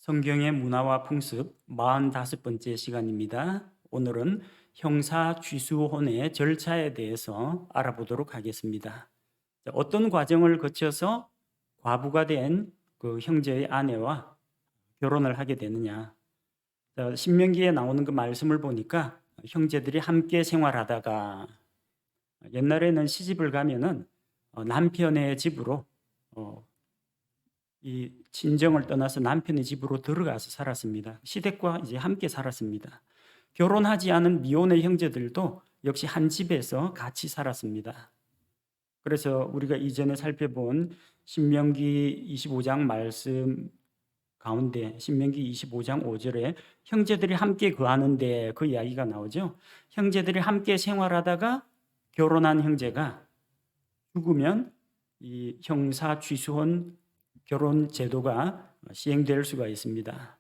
성경의 문화와 풍습 45번째 시간입니다. 오늘은 형사 취수혼의 절차에 대해서 알아보도록 하겠습니다. 어떤 과정을 거쳐서 과부가 된 그 형제의 아내와 결혼을 하게 되느냐. 신명기에 나오는 그 말씀을 보니까 형제들이 함께 생활하다가 옛날에는 시집을 가면은 남편의 집으로 이 친정을 떠나서 남편의 집으로 들어가서 살았습니다. 시댁과 이제 함께 살았습니다. 결혼하지 않은 미혼의 형제들도 역시 한 집에서 같이 살았습니다. 그래서 우리가 이전에 살펴본 신명기 25장 말씀 가운데 신명기 25장 5절에 형제들이 함께 거하는데 그 이야기가 나오죠. 형제들이 함께 생활하다가 결혼한 형제가 죽으면 이 형사 취수혼 결혼 제도가 시행될 수가 있습니다.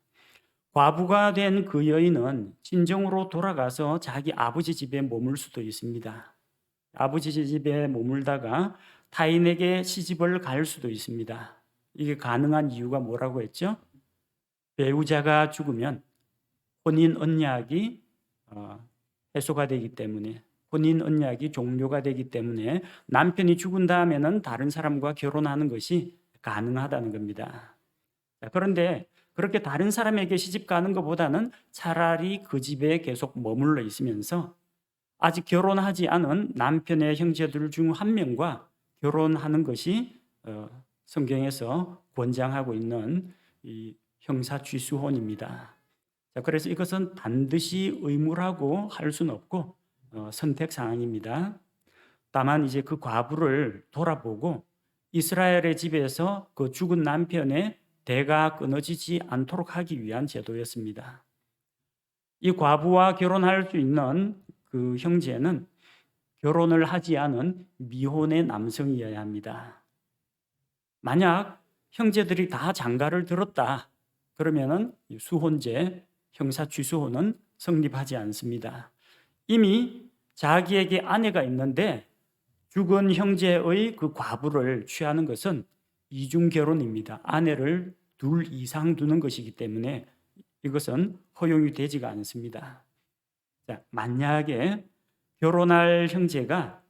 과부가 된 그 여인은 친정으로 돌아가서 자기 아버지 집에 머물 수도 있습니다. 아버지 집에 머물다가 타인에게 시집을 갈 수도 있습니다. 이게 가능한 이유가 뭐라고 했죠? 배우자가 죽으면 혼인 언약이 해소가 되기 때문에, 혼인 언약이 종료가 되기 때문에 남편이 죽은 다음에는 다른 사람과 결혼하는 것이 가능하다는 겁니다. 그런데 그렇게 다른 사람에게 시집 가는 것보다는 차라리 그 집에 계속 머물러 있으면서 아직 결혼하지 않은 남편의 형제들 중 한 명과 결혼하는 것이 성경에서 권장하고 있는 이 형사 취수혼입니다. 그래서 이것은 반드시 의무라고 할 수는 없고 선택 사항입니다. 다만 이제 그 과부를 돌아보고 이스라엘의 집에서 그 죽은 남편의 대가 끊어지지 않도록 하기 위한 제도였습니다. 이 과부와 결혼할 수 있는 그 형제는 결혼을 하지 않은 미혼의 남성이어야 합니다. 만약 형제들이 다 장가를 들었다 그러면은 수혼제, 형사 취수혼은 성립하지 않습니다. 이미 자기에게 아내가 있는데 죽은 형제의 그 과부를 취하는 것은 이중 결혼입니다. 아내를 둘 이상 두는 것이기 때문에 이것은 허용이 되지가 않습니다. 자, 만약에 결혼할 형제가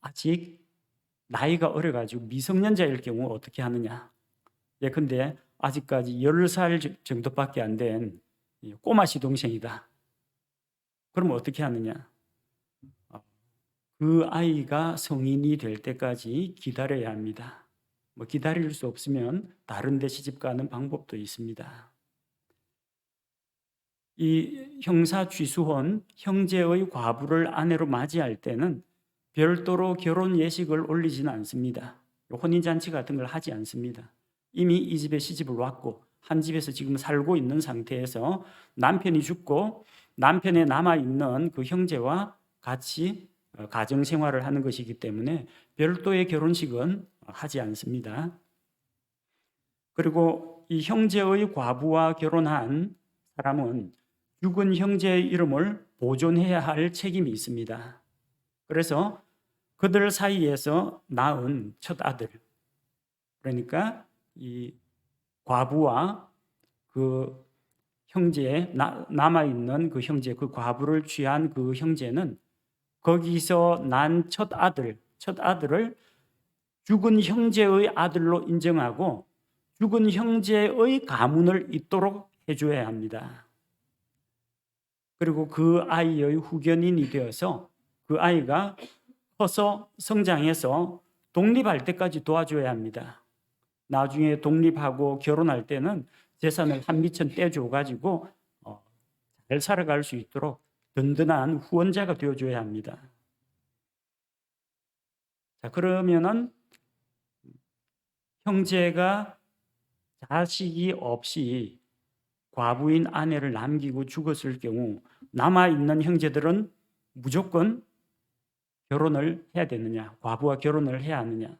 아직 나이가 어려가지고 미성년자일 경우 어떻게 하느냐? 근데 아직까지 10살 정도밖에 안 된 꼬마 시동생이다. 그러면 어떻게 하느냐? 그 아이가 성인이 될 때까지 기다려야 합니다. 기다릴 수 없으면 다른 데 시집 가는 방법도 있습니다. 이 형사 취수혼, 형제의 과부를 아내로 맞이할 때는 별도로 결혼 예식을 올리지는 않습니다. 혼인잔치 같은 걸 하지 않습니다. 이미 이 집에 시집을 왔고 한 집에서 지금 살고 있는 상태에서 남편이 죽고 남편에 남아있는 그 형제와 같이 가정생활을 하는 것이기 때문에 별도의 결혼식은 하지 않습니다. 그리고 이 형제의 과부와 결혼한 사람은 죽은 형제의 이름을 보존해야 할 책임이 있습니다. 그래서 그들 사이에서 낳은 첫 아들, 그러니까 이 과부와 그 형제, 남아있는 그 형제, 그 과부를 취한 그 형제는 거기서 난 첫 아들을 죽은 형제의 아들로 인정하고 죽은 형제의 가문을 잇도록 해줘야 합니다. 그리고 그 아이의 후견인이 되어서 그 아이가 커서 성장해서 독립할 때까지 도와줘야 합니다. 나중에 독립하고 결혼할 때는 재산을 한 미천 떼줘가지고 잘 살아갈 수 있도록 든든한 후원자가 되어줘야 합니다. 자, 그러면은 형제가 자식이 없이 과부인 아내를 남기고 죽었을 경우 남아있는 형제들은 무조건 결혼을 해야 되느냐? 과부와 결혼을 해야 하느냐?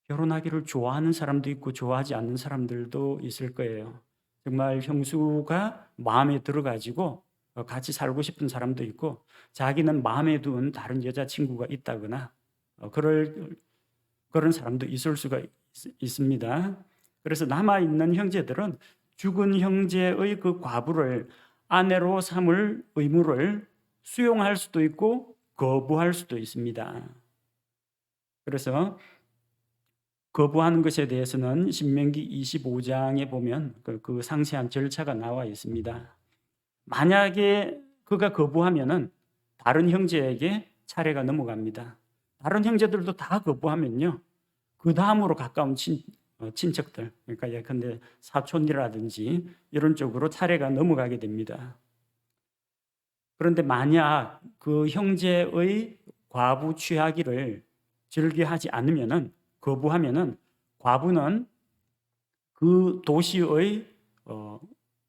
결혼하기를 좋아하는 사람도 있고 좋아하지 않는 사람들도 있을 거예요. 정말 형수가 마음에 들어가지고 같이 살고 싶은 사람도 있고 자기는 마음에 둔 다른 여자친구가 있다거나 그런 사람도 있을 수가 있습니다. 그래서 남아 있는 형제들은 죽은 형제의 그 과부를 아내로 삼을 의무를 수용할 수도 있고 거부할 수도 있습니다. 그래서 거부하는 것에 대해서는 신명기 25장에 보면 그 상세한 절차가 나와 있습니다. 만약에 그가 거부하면은 다른 형제에게 차례가 넘어갑니다. 다른 형제들도 다 거부하면요, 그 다음으로 가까운 친척들, 그러니까 예컨대 사촌이라든지 이런 쪽으로 차례가 넘어가게 됩니다. 그런데 만약 그 형제의 과부 취하기를 즐겨하지 않으면은, 거부하면은 과부는 그 도시의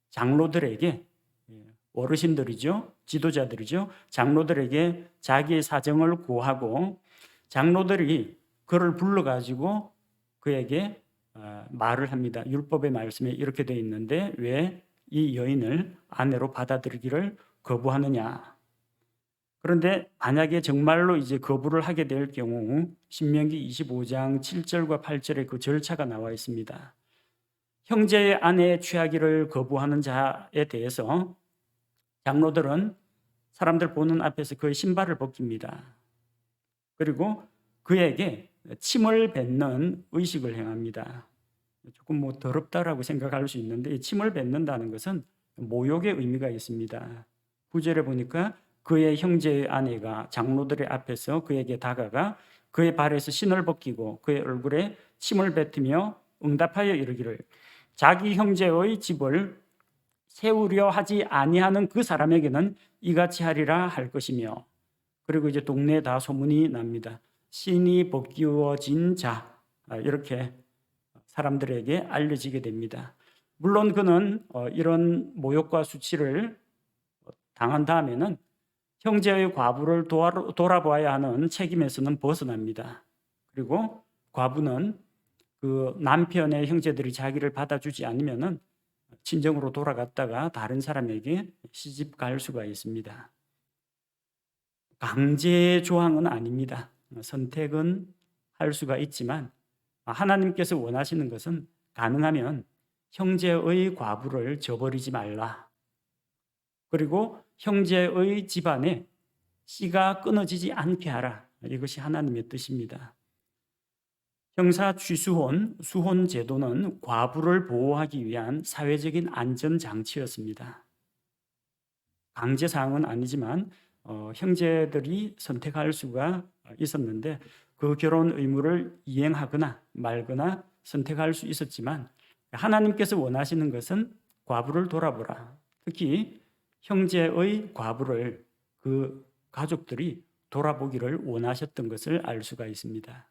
장로들에게, 어르신들이죠, 지도자들이죠, 장로들에게 자기의 사정을 고하고 장로들이 그를 불러가지고 그에게 말을 합니다. 율법의 말씀에 이렇게 되어 있는데 왜 이 여인을 아내로 받아들이기를 거부하느냐. 그런데 만약에 정말로 이제 거부를 하게 될 경우 신명기 25장 7절과 8절에 그 절차가 나와 있습니다. 형제의 아내의 취하기를 거부하는 자에 대해서 장로들은 사람들 보는 앞에서 그의 신발을 벗깁니다. 그리고 그에게 침을 뱉는 의식을 행합니다. 조금 더럽다라고 생각할 수 있는데 이 침을 뱉는다는 것은 모욕의 의미가 있습니다. 9절에 보니까 그의 형제의 아내가 장로들의 앞에서 그에게 다가가 그의 발에서 신을 벗기고 그의 얼굴에 침을 뱉으며 응답하여 이르기를 자기 형제의 집을 세우려 하지 아니하는 그 사람에게는 이같이 하리라 할 것이며, 그리고 이제 동네에 다 소문이 납니다. 신이 벗기워진 자, 이렇게 사람들에게 알려지게 됩니다. 물론 그는 이런 모욕과 수치를 당한 다음에는 형제의 과부를 돌아보아야 하는 책임에서는 벗어납니다. 그리고 과부는 그 남편의 형제들이 자기를 받아주지 않으면은 친정으로 돌아갔다가 다른 사람에게 시집 갈 수가 있습니다. 강제 조항은 아닙니다. 선택은 할 수가 있지만 하나님께서 원하시는 것은 가능하면 형제의 과부를 저버리지 말라. 그리고 형제의 집안에 씨가 끊어지지 않게 하라. 이것이 하나님의 뜻입니다. 형사 취수혼, 수혼 제도는 과부를 보호하기 위한 사회적인 안전장치였습니다. 강제사항은 아니지만 형제들이 선택할 수가 있었는데 그 결혼 의무를 이행하거나 말거나 선택할 수 있었지만 하나님께서 원하시는 것은 과부를 돌아보라. 특히 형제의 과부를 그 가족들이 돌아보기를 원하셨던 것을 알 수가 있습니다.